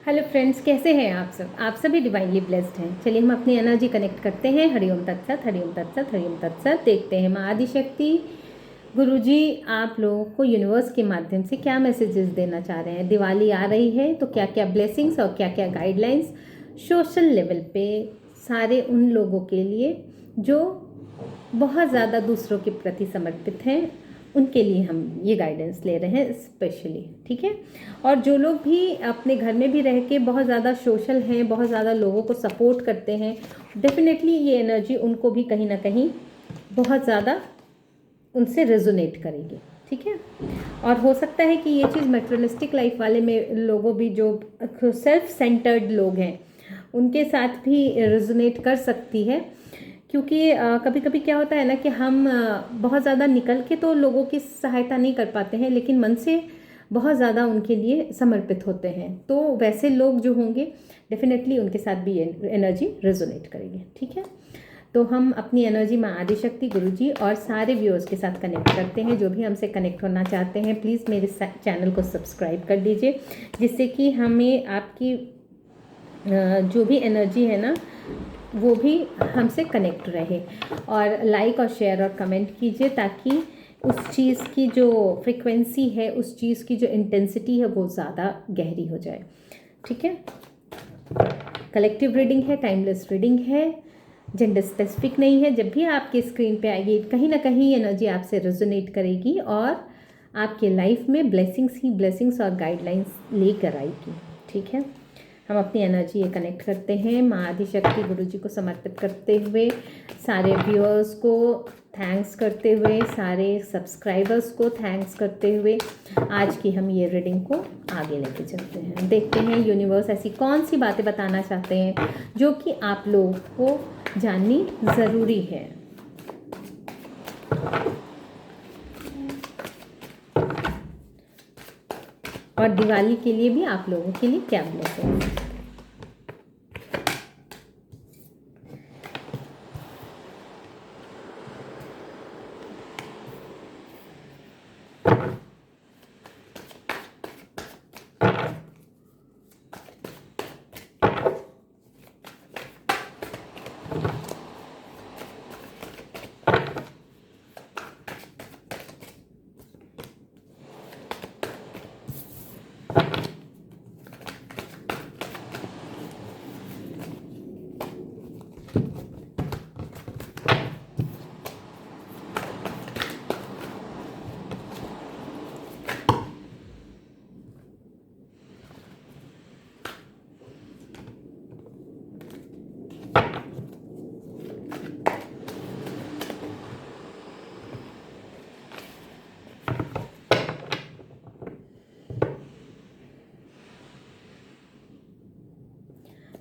Hello friends, कैसे हैं आप सब? आप सभी डिवाइनली ब्लेस्ड हैं। चलिए हम अपनी एनर्जी कनेक्ट करते हैं। हरिओम तत्सत, हरिओम तत्सत, हरिओम तत्सत। देखते हैं माँ आदिशक्ति गुरुजी आप लोगों को यूनिवर्स के माध्यम से क्या मैसेजेस देना चाह रहे हैं। दिवाली आ रही है तो क्या क्या ब्लेसिंग्स और क्या क्या गाइडलाइंस सोशल लेवल पे सारे उन लोगों के लिए जो बहुत ज़्यादा दूसरों के प्रति समर्पित हैं, उनके लिए हम ये गाइडेंस ले रहे हैं स्पेशली। ठीक है। और जो लोग भी अपने घर में भी रह के बहुत ज़्यादा सोशल हैं, बहुत ज़्यादा लोगों को सपोर्ट करते हैं, डेफिनेटली ये एनर्जी उनको भी कहीं ना कहीं बहुत ज़्यादा उनसे रेजोनेट करेगी। ठीक है। और हो सकता है कि ये चीज़ मटेरियलिस्टिक लाइफ वाले में लोगों भी जो सेल्फ सेंटर्ड लोग हैं उनके साथ भी रेजोनेट कर सकती है, क्योंकि कभी कभी क्या होता है ना कि हम बहुत ज़्यादा निकल के तो लोगों की सहायता नहीं कर पाते हैं, लेकिन मन से बहुत ज़्यादा उनके लिए समर्पित होते हैं। तो वैसे लोग जो होंगे डेफिनेटली उनके साथ भी एनर्जी रेजोनेट करेगी। ठीक है। तो हम अपनी एनर्जी माँ आदिशक्ति गुरुजी और सारे व्यूअर्स के साथ कनेक्ट करते हैं। जो भी हमसे कनेक्ट होना चाहते हैं प्लीज़ मेरे चैनल को सब्सक्राइब कर दीजिए, जिससे कि हमें आपकी जो भी एनर्जी है ना वो भी हमसे कनेक्ट रहे। और लाइक और शेयर और कमेंट कीजिए ताकि उस चीज़ की जो फ्रिक्वेंसी है, उस चीज़ की जो इंटेंसिटी है वो ज़्यादा गहरी हो जाए। ठीक है। कलेक्टिव रीडिंग है, टाइमलेस रीडिंग है, जेंडर स्पेसिफिक नहीं है। जब भी आपके स्क्रीन पे आएगी कहीं ना कहीं एनर्जी आपसे रेजोनेट करेगी और आपके लाइफ में ब्लेसिंग्स ही ब्लेसिंग्स और गाइडलाइंस लेकर आएगी। ठीक है। हम अपनी एनर्जी ये कनेक्ट करते हैं माँ आदिशक्ति गुरुजी को समर्पित करते हुए, सारे व्यूअर्स को थैंक्स करते हुए, सारे सब्सक्राइबर्स को थैंक्स करते हुए आज की हम ये रीडिंग को आगे लेके चलते हैं। देखते हैं यूनिवर्स ऐसी कौन सी बातें बताना चाहते हैं जो कि आप लोगों को जाननी ज़रूरी है। और दिवाली के लिए भी आप लोगों के लिए क्या ब्लेसिंग है।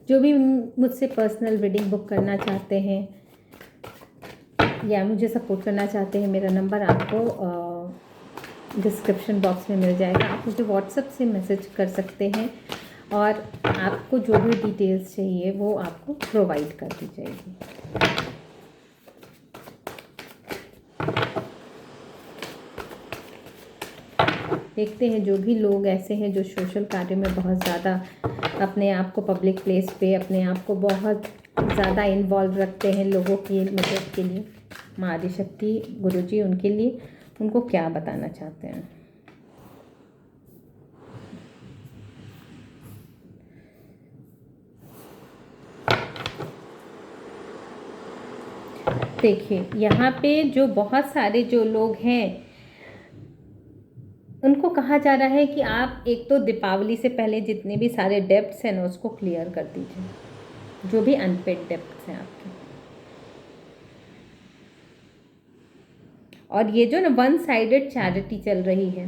जो भी मुझसे पर्सनल रीडिंग बुक करना चाहते हैं या मुझे सपोर्ट करना चाहते हैं, मेरा नंबर आपको डिस्क्रिप्शन बॉक्स में मिल जाएगा। आप मुझे व्हाट्सएप से मैसेज कर सकते हैं और आपको जो भी डिटेल्स चाहिए वो आपको प्रोवाइड कर दी जाएगी। देखते हैं जो भी लोग ऐसे हैं जो सोशल कार्य में बहुत ज़्यादा अपने आप को पब्लिक प्लेस पे अपने आप को बहुत ज़्यादा इन्वॉल्व रखते हैं लोगों की मदद के लिए, माँ आदिशक्ति गुरुजी उनके लिए उनको क्या बताना चाहते हैं। देखिए यहाँ पे जो बहुत सारे जो लोग हैं उनको कहा जा रहा है कि आप एक तो दीपावली से पहले जितने भी सारे डेब्ट्स हैं ना उसको क्लियर कर दीजिए, जो भी अनपेड डेब्ट्स हैं आपके। और ये जो ना वन साइडेड चैरिटी चल रही है,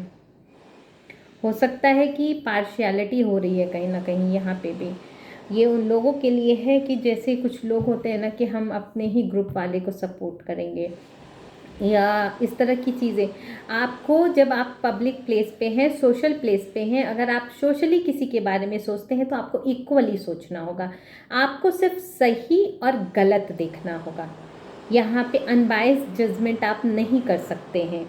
हो सकता है कि पार्शियलिटी हो रही है कहीं ना कहीं यहाँ पे भी। ये उन लोगों के लिए है कि जैसे कुछ लोग होते हैं ना कि हम अपने ही ग्रुप वाले को सपोर्ट करेंगे या इस तरह की चीज़ें। आपको जब आप पब्लिक प्लेस पे हैं, सोशल प्लेस पे हैं, अगर आप सोशली किसी के बारे में सोचते हैं तो आपको इक्वली सोचना होगा। आपको सिर्फ सही और गलत देखना होगा। यहाँ पे अनबायस्ड जजमेंट आप नहीं कर सकते हैं।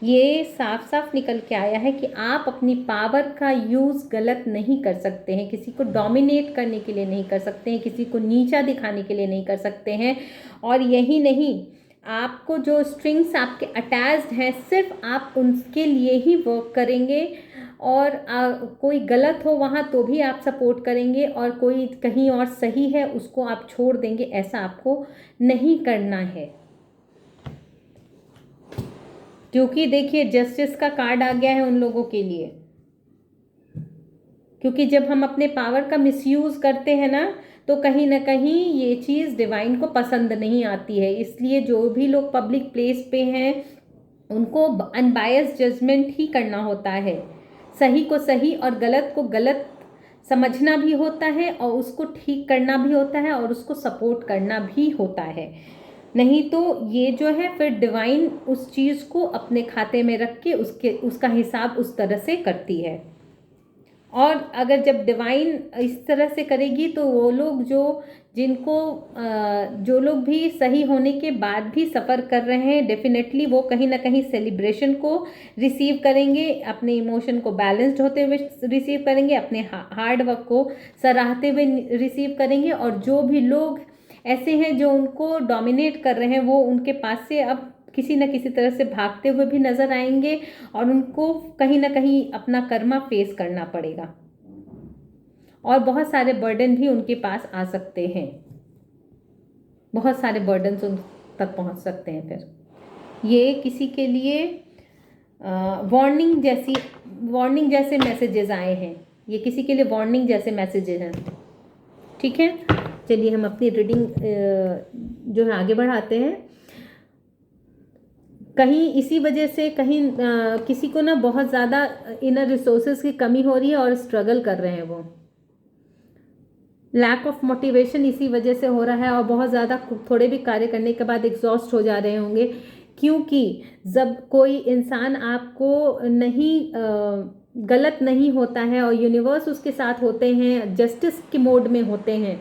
ये साफ साफ निकल के आया है कि आप अपनी पावर का यूज़ गलत नहीं कर सकते हैं, किसी को डोमिनेट करने के लिए नहीं कर सकते हैं, किसी को नीचा दिखाने के लिए नहीं कर सकते हैं। और यही नहीं, आपको जो स्ट्रिंग्स आपके अटैच्ड हैं सिर्फ आप उनके लिए ही वर्क करेंगे, और कोई गलत हो वहाँ तो भी आप सपोर्ट करेंगे, और कोई कहीं और सही है उसको आप छोड़ देंगे, ऐसा आपको नहीं करना है। क्योंकि देखिए जस्टिस का कार्ड आ गया है उन लोगों के लिए, क्योंकि जब हम अपने पावर का मिसयूज़ करते हैं ना, तो कहीं ना कहीं ये चीज़ डिवाइन को पसंद नहीं आती है। इसलिए जो भी लोग पब्लिक प्लेस पे हैं उनको अनबायस्ड जजमेंट ही करना होता है, सही को सही और गलत को गलत समझना भी होता है, और उसको ठीक करना भी होता है, और उसको सपोर्ट करना भी होता है। नहीं तो ये जो है फिर डिवाइन उस चीज़ को अपने खाते में रख के उसका हिसाब उस तरह से करती है। और अगर जब डिवाइन इस तरह से करेगी तो वो लोग जो लोग भी सही होने के बाद भी सफ़र कर रहे हैं, डेफिनेटली वो कहीं ना कहीं सेलिब्रेशन को रिसीव करेंगे, अपने इमोशन को बैलेंस्ड होते हुए रिसीव करेंगे, अपने हार्ड वर्क को सराहते हुए रिसीव करेंगे। और जो भी लोग ऐसे हैं जो उनको डोमिनेट कर रहे हैं, वो उनके पास से अब किसी न किसी तरह से भागते हुए भी नजर आएंगे, और उनको कहीं ना कहीं अपना कर्मा फेस करना पड़ेगा, और बहुत सारे बर्डन भी उनके पास आ सकते हैं, बहुत सारे बर्डन उन तक पहुंच सकते हैं। फिर ये किसी के लिए वार्निंग जैसे मैसेजेस आए हैं, ये किसी के लिए वार्निंग जैसे मैसेजेस हैं। ठीक है, चलिए हम अपनी रीडिंग जो है आगे बढ़ाते हैं। कहीं इसी वजह से कहीं किसी को ना बहुत ज़्यादा इनर रिसोर्सेज की कमी हो रही है और स्ट्रगल कर रहे हैं, वो लैक ऑफ मोटिवेशन इसी वजह से हो रहा है, और बहुत ज़्यादा थोड़े भी कार्य करने के बाद एग्जॉस्ट हो जा रहे होंगे। क्योंकि जब कोई इंसान आपको गलत नहीं होता है और यूनिवर्स उसके साथ होते हैं, जस्टिस के मोड में होते हैं,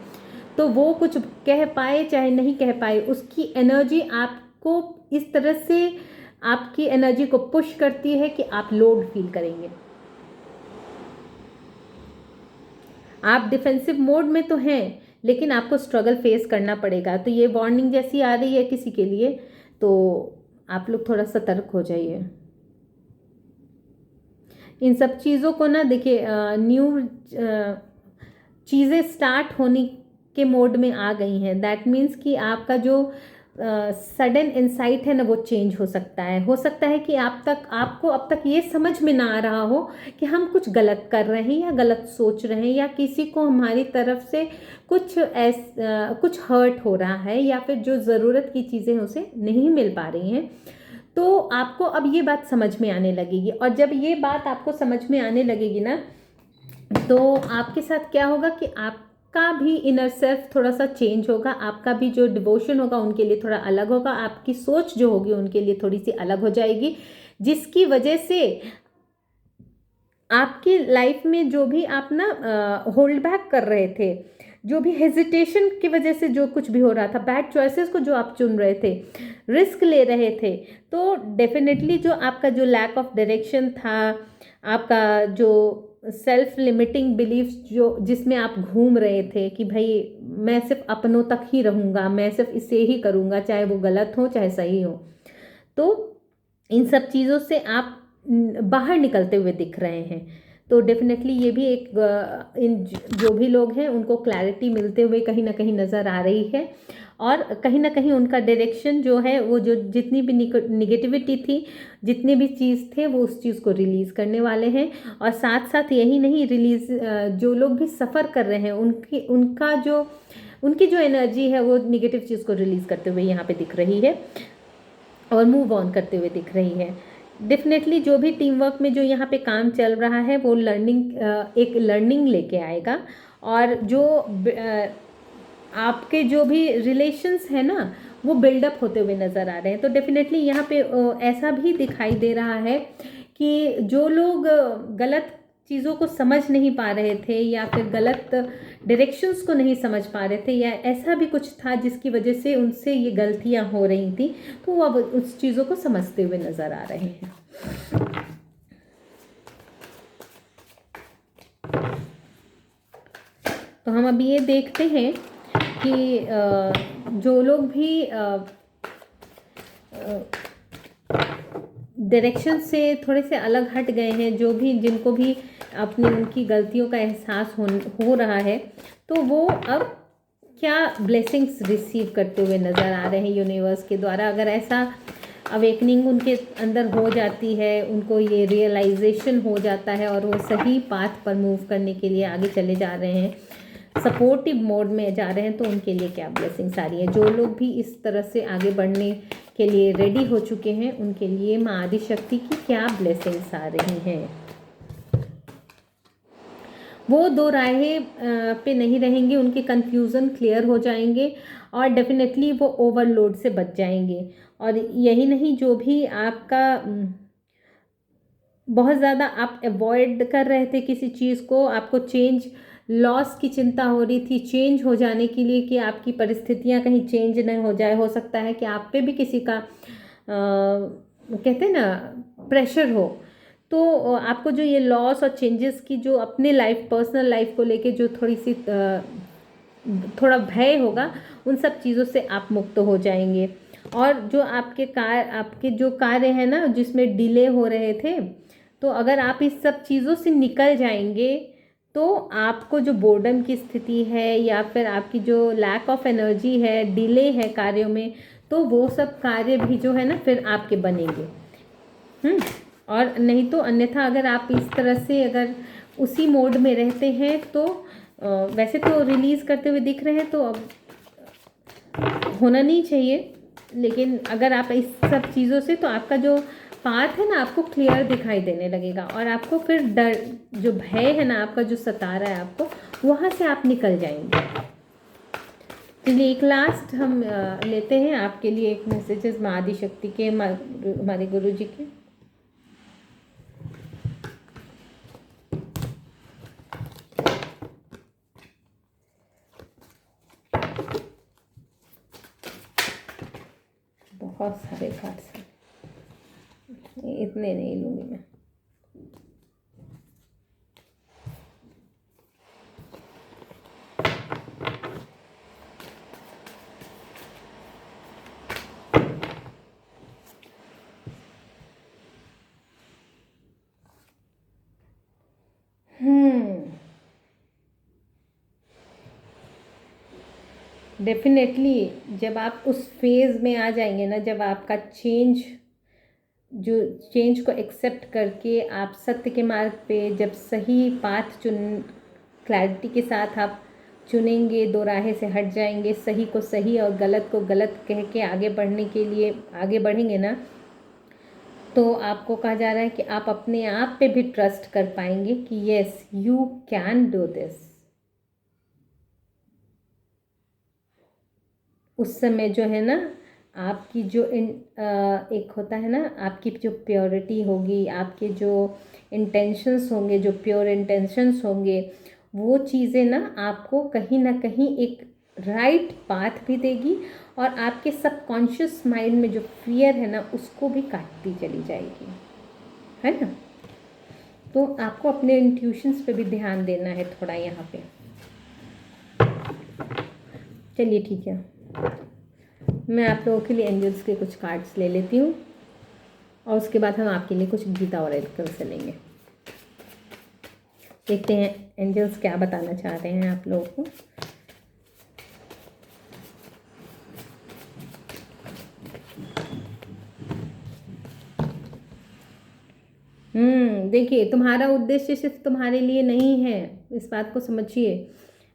तो वो कुछ कह पाए चाहे नहीं कह पाए, उसकी एनर्जी आपको इस तरह से आपकी एनर्जी को पुश करती है कि आप लोड फील करेंगे। आप डिफेंसिव मोड में तो हैं, लेकिन आपको स्ट्रगल फेस करना पड़ेगा। तो ये वार्निंग जैसी आ रही है किसी के लिए, तो आप लोग थोड़ा सतर्क हो जाइए इन सब चीज़ों को ना। देखिए न्यू चीज़ें स्टार्ट होने के मोड में आ गई हैं, दैट मीन्स कि आपका जो सडन इंसाइट है ना वो चेंज हो सकता है कि आपको अब तक ये समझ में ना आ रहा हो कि हम कुछ गलत कर रहे हैं या गलत सोच रहे हैं, या किसी को हमारी तरफ से कुछ हर्ट हो रहा है, या फिर जो ज़रूरत की चीज़ें उसे नहीं मिल पा रही हैं। तो आपको अब ये बात समझ में आने लगेगी, और जब ये बात आपको समझ में आने लगेगी ना, तो आपके साथ क्या होगा कि आपका भी इनर सेल्फ थोड़ा सा चेंज होगा, आपका भी जो डिवोशन होगा उनके लिए थोड़ा अलग होगा, आपकी सोच जो होगी उनके लिए थोड़ी सी अलग हो जाएगी, जिसकी वजह से आपकी लाइफ में जो भी आप ना होल्ड बैक कर रहे थे, जो भी हेजिटेशन की वजह से जो कुछ भी हो रहा था, बैड चॉइसेस को जो आप चुन रहे थे, रिस्क ले रहे थे, तो डेफिनेटली जो आपका जो लैक ऑफ डायरेक्शन था, आपका जो सेल्फ लिमिटिंग बिलीफ्स जो जिसमें आप घूम रहे थे कि भाई मैं सिर्फ अपनों तक ही रहूँगा, मैं सिर्फ इसे ही करूँगा, चाहे वो गलत हो चाहे सही हो, तो इन सब चीज़ों से आप बाहर निकलते हुए दिख रहे हैं। तो डेफिनेटली ये भी एक इन जो भी लोग हैं उनको क्लैरिटी मिलते हुए कहीं ना कहीं नज़र आ रही है, और कहीं ना कहीं उनका डायरेक्शन जो है वो जो जितनी भी निगेटिविटी थी, जितने भी चीज़ थे, वो उस चीज़ को रिलीज़ करने वाले हैं। और साथ साथ यही नहीं, जो लोग भी सफ़र कर रहे हैं उनकी जो एनर्जी है वो निगेटिव चीज़ को रिलीज़ करते हुए यहाँ पे दिख रही है, और मूव ऑन करते हुए दिख रही है। डेफिनेटली जो भी टीम वर्क में जो यहाँ पे काम चल रहा है वो एक लर्निंग लेके आएगा, और जो आपके जो भी रिलेशंस है ना वो बिल्डअप होते हुए नज़र आ रहे हैं। तो डेफिनेटली यहाँ पे ऐसा भी दिखाई दे रहा है कि जो लोग गलत चीज़ों को समझ नहीं पा रहे थे, या फिर गलत डायरेक्शंस को नहीं समझ पा रहे थे, या ऐसा भी कुछ था जिसकी वजह से उनसे ये गलतियां हो रही थी, तो वो अब उस चीज़ों को समझते हुए नज़र आ रहे हैं। तो हम अभी ये देखते हैं कि जो लोग भी डायरेक्शन से थोड़े से अलग हट गए हैं, जो भी जिनको भी अपनी उनकी गलतियों का एहसास हो रहा है, तो वो अब क्या ब्लेसिंग्स रिसीव करते हुए नज़र आ रहे हैं यूनिवर्स के द्वारा। अगर ऐसा अवेकनिंग उनके अंदर हो जाती है, उनको ये रियलाइजेशन हो जाता है और वो सही पाथ पर मूव करने के लिए आगे चले जा रहे हैं, सपोर्टिव मोड में जा रहे हैं, तो उनके लिए क्या ब्लेसिंग्स आ रही है। जो लोग भी इस तरह से आगे बढ़ने के लिए रेडी हो चुके हैं, उनके लिए माँ आदिशक्ति की क्या ब्लेसिंग्स आ रही हैं। वो दो राहें पे नहीं रहेंगे, उनके कंफ्यूजन क्लियर हो जाएंगे और डेफिनेटली वो ओवरलोड से बच जाएंगे। और यही नहीं, जो भी आपका बहुत ज़्यादा आप अवॉइड कर रहे थे किसी चीज़ को, आपको चेंज लॉस की चिंता हो रही थी चेंज हो जाने के लिए, कि आपकी परिस्थितियां कहीं चेंज नहीं हो जाए, हो सकता है कि आप पे भी किसी का कहते हैं ना प्रेशर हो, तो आपको जो ये लॉस और चेंजेस की जो अपने लाइफ पर्सनल लाइफ को लेके जो थोड़ी सी थोड़ा भय होगा, उन सब चीज़ों से आप मुक्त हो जाएंगे। और जो आपके जो कार्य है ना जिसमें डिले हो रहे थे, तो अगर आप इस सब चीज़ों से निकल जाएंगे, तो आपको जो बोर्डम की स्थिति है या फिर आपकी जो लैक ऑफ एनर्जी है, डिले है कार्यों में, तो वो सब कार्य भी जो है ना फिर आपके बनेंगे। और नहीं तो अन्यथा अगर आप इस तरह से अगर उसी मोड में रहते हैं, तो वैसे तो रिलीज़ करते हुए दिख रहे हैं, तो अब होना नहीं चाहिए, लेकिन अगर आप इस सब चीज़ों से, तो आपका जो पाथ है ना आपको क्लियर दिखाई देने लगेगा और आपको फिर डर जो भय है ना आपका जो सता रहा है आपको, वहाँ से आप निकल जाएंगे। चलिए एक लास्ट हम लेते हैं आपके लिए एक मैसेजेस माँ आदिशक्ति के, हमारे गुरु जी के। बहुत सारे कार्ड्स हैं, इतने नहीं लूँगी मैं। डेफिनेटली जब आप उस फेज़ में आ जाएंगे ना, जब आपका चेंज को एक्सेप्ट करके आप सत्य के मार्ग पे जब सही पाथ क्लैरिटी के साथ आप चुनेंगे, दो राहें से हट जाएंगे, सही को सही और गलत को गलत कह के आगे बढ़ने के लिए आगे बढ़ेंगे ना, तो आपको कहा जा रहा है कि आप अपने आप पे भी ट्रस्ट कर पाएंगे कि yes you can do this. उस समय जो है ना आपकी जो एक होता है ना, आपकी जो प्योरिटी होगी, आपके जो इंटेंशंस होंगे, जो प्योर इंटेंशंस होंगे, वो चीज़ें ना आपको कहीं ना कहीं एक राइट पाथ भी देगी और आपके सबकॉन्शियस माइंड में जो फियर है ना उसको भी काटती चली जाएगी, है ना। तो आपको अपने इंट्यूशंस पे भी ध्यान देना है थोड़ा यहाँ पे। चलिए ठीक है, मैं आप लोगों के लिए एंजल्स के कुछ कार्ड्स ले लेती हूँ और उसके बाद हम आपके लिए कुछ गीता और एल्कल से लेंगे। देखते हैं एंजल्स क्या बताना चाह रहे हैं आप लोगों को। देखिए तुम्हारा उद्देश्य सिर्फ तुम्हारे लिए नहीं है, इस बात को समझिए।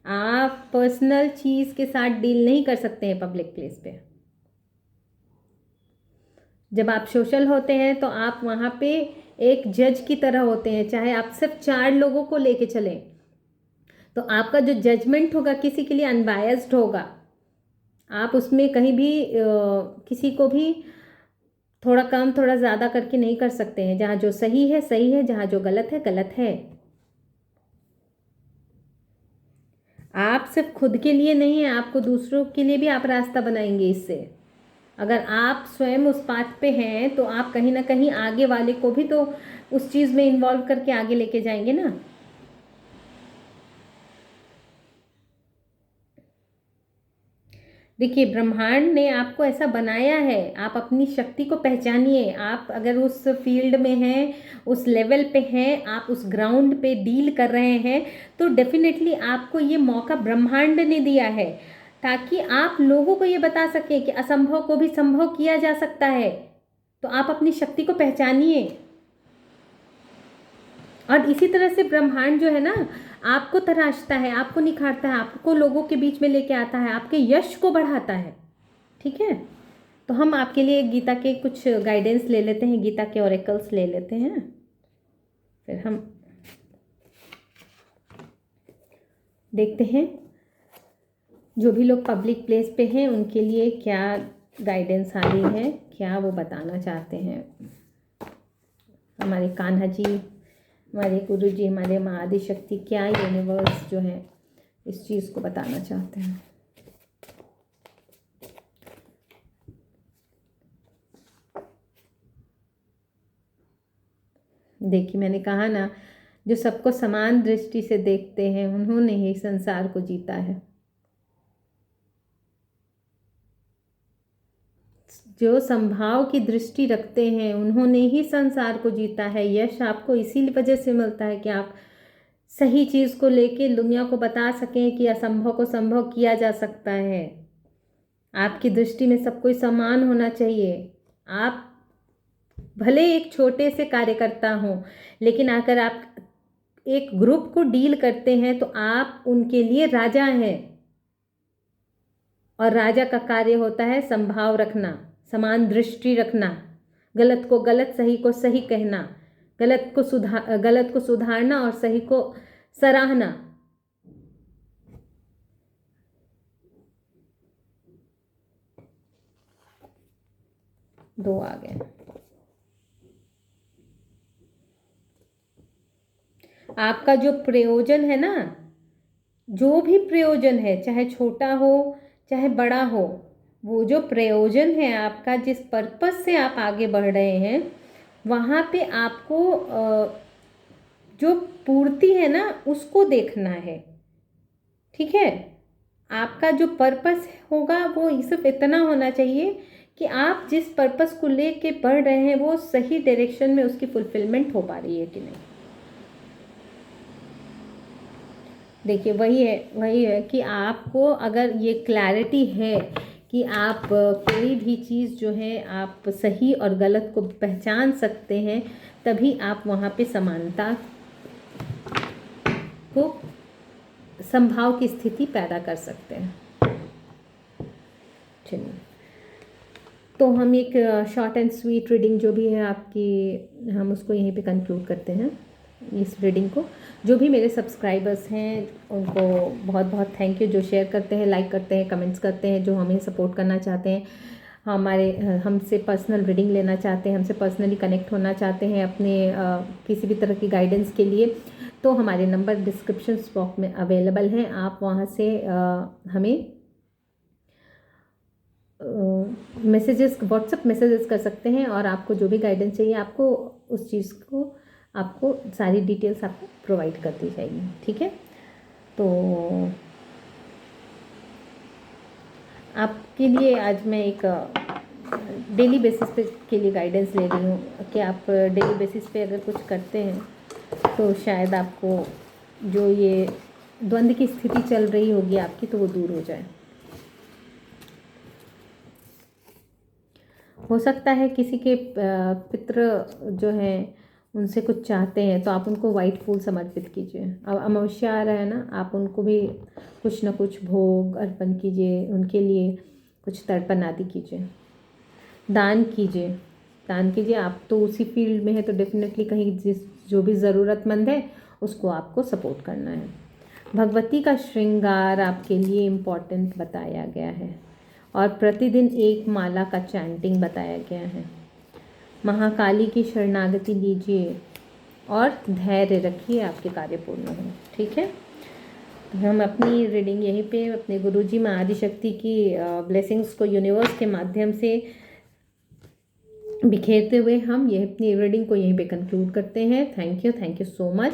आप पर्सनल चीज़ के साथ डील नहीं कर सकते हैं पब्लिक प्लेस पे। जब आप सोशल होते हैं तो आप वहाँ पे एक जज की तरह होते हैं, चाहे आप सिर्फ 4 लोगों को लेके चलें, तो आपका जो जजमेंट होगा किसी के लिए अनबायस्ड होगा। आप उसमें कहीं भी किसी को भी थोड़ा कम थोड़ा ज़्यादा करके नहीं कर सकते हैं। जहाँ जो सही है सही है, जहाँ जो गलत है गलत है। आप सिर्फ खुद के लिए नहीं है, आपको दूसरों के लिए भी आप रास्ता बनाएंगे इससे। अगर आप स्वयं उस पाथ पे हैं तो आप कहीं ना कहीं आगे वाले को भी तो उस चीज़ में इन्वॉल्व करके आगे लेके जाएंगे ना। देखिए, ब्रह्मांड ने आपको ऐसा बनाया है, आप अपनी शक्ति को पहचानिए। आप अगर उस फील्ड में हैं, उस लेवल पे हैं, आप उस ग्राउंड पे डील कर रहे हैं, तो डेफिनेटली आपको ये मौका ब्रह्मांड ने दिया है ताकि आप लोगों को ये बता सकें कि असंभव को भी संभव किया जा सकता है। तो आप अपनी शक्ति को पहचानिए। और इसी तरह से ब्रह्मांड जो है ना, आपको तराशता है, आपको निखारता है, आपको लोगों के बीच में लेके आता है, आपके यश को बढ़ाता है। ठीक है, तो हम आपके लिए गीता के कुछ गाइडेंस ले लेते हैं, गीता के ओरेकल्स ले लेते हैं, फिर हम देखते हैं जो भी लोग पब्लिक प्लेस पे हैं उनके लिए क्या गाइडेंस आ रही है, क्या वो बताना चाहते हैं। हमारे कान्हा जी, हमारे गुरु जी, हमारे माँ आदिशक्ति क्या यूनिवर्स जो है इस चीज़ को बताना चाहते हैं। देखिए, मैंने कहा ना, जो सबको समान दृष्टि से देखते हैं उन्होंने ही संसार को जीता है। जो संभाव की दृष्टि रखते हैं उन्होंने ही संसार को जीता है। यश आपको इसी वजह से मिलता है कि आप सही चीज़ को लेके दुनिया को बता सकें कि असंभव को संभव किया जा सकता है। आपकी दृष्टि में सब कोई समान होना चाहिए। आप भले एक छोटे से कार्यकर्ता हों, लेकिन अगर आप एक ग्रुप को डील करते हैं तो आप उनके लिए राजा हैं। और राजा का कार्य होता है संभाव रखना, समान दृष्टि रखना, गलत को गलत, सही को सही कहना, गलत को सुधारना और सही को सराहना। दो आ गए। आपका जो प्रयोजन है ना, जो भी प्रयोजन है, चाहे छोटा हो चाहे बड़ा हो, वो जो प्रयोजन है आपका, जिस पर्पस से आप आगे बढ़ रहे हैं, वहाँ पे आपको जो पूर्ति है ना उसको देखना है। ठीक है, आपका जो पर्पस होगा वो सिर्फ इतना होना चाहिए कि आप जिस पर्पस को लेके बढ़ रहे हैं वो सही डायरेक्शन में उसकी फुलफिलमेंट हो पा रही है कि नहीं। देखिए, वही है कि आपको अगर ये क्लैरिटी है कि आप कोई भी चीज़ जो है आप सही और गलत को पहचान सकते हैं, तभी आप वहाँ पे समानता को, संभाव की स्थिति पैदा कर सकते हैं। चलिए, तो हम एक शॉर्ट एंड स्वीट रीडिंग जो भी है आपकी, हम उसको यहीं पे कंक्लूड करते हैं इस रीडिंग को। जो भी मेरे सब्सक्राइबर्स हैं उनको बहुत बहुत थैंक यू, जो शेयर करते हैं, लाइक करते हैं, कमेंट्स करते हैं, जो हमें सपोर्ट करना चाहते हैं, हमसे पर्सनल रीडिंग लेना चाहते हैं, हमसे पर्सनली कनेक्ट होना चाहते हैं अपने किसी भी तरह की गाइडेंस के लिए, तो हमारे नंबर डिस्क्रिप्शन बॉक्स में अवेलेबल हैं। आप वहाँ से हमें मैसेजेस, व्हाट्सएप मैसेजेस कर सकते हैं, और आपको जो भी गाइडेंस चाहिए आपको उस चीज़ को, आपको सारी डिटेल्स आपको प्रोवाइड कर दी जाएगी। ठीक है, तो आपके लिए आज मैं एक डेली बेसिस पे के लिए गाइडेंस ले रही हूँ कि आप डेली बेसिस पे अगर कुछ करते हैं तो शायद आपको जो ये द्वंद्व की स्थिति चल रही होगी आपकी, तो वो दूर हो जाए। हो सकता है किसी के पितृ जो हैं उनसे कुछ चाहते हैं, तो आप उनको वाइट फूल समर्पित कीजिए। अब अमावस्या आ रहा है ना, आप उनको भी कुछ न कुछ भोग अर्पण कीजिए, उनके लिए कुछ तर्पण आदि कीजिए, दान कीजिए। दान कीजिए, आप तो उसी फील्ड में है तो डेफिनेटली कहीं जो भी ज़रूरतमंद है उसको आपको सपोर्ट करना है। भगवती का श्रृंगार आपके लिए इम्पॉर्टेंट बताया गया है, और प्रतिदिन एक माला का चैंटिंग बताया गया है। महाकाली की शरणागति लीजिए और धैर्य रखिए, आपके कार्य पूर्ण हो। ठीक है, तो हम अपनी रीडिंग यहीं पे अपने गुरुजी माँ आदिशक्ति की ब्लेसिंग्स को यूनिवर्स के माध्यम से बिखेरते हुए हम ये अपनी रीडिंग को यहीं पे कंक्लूड करते हैं। Thank you so much.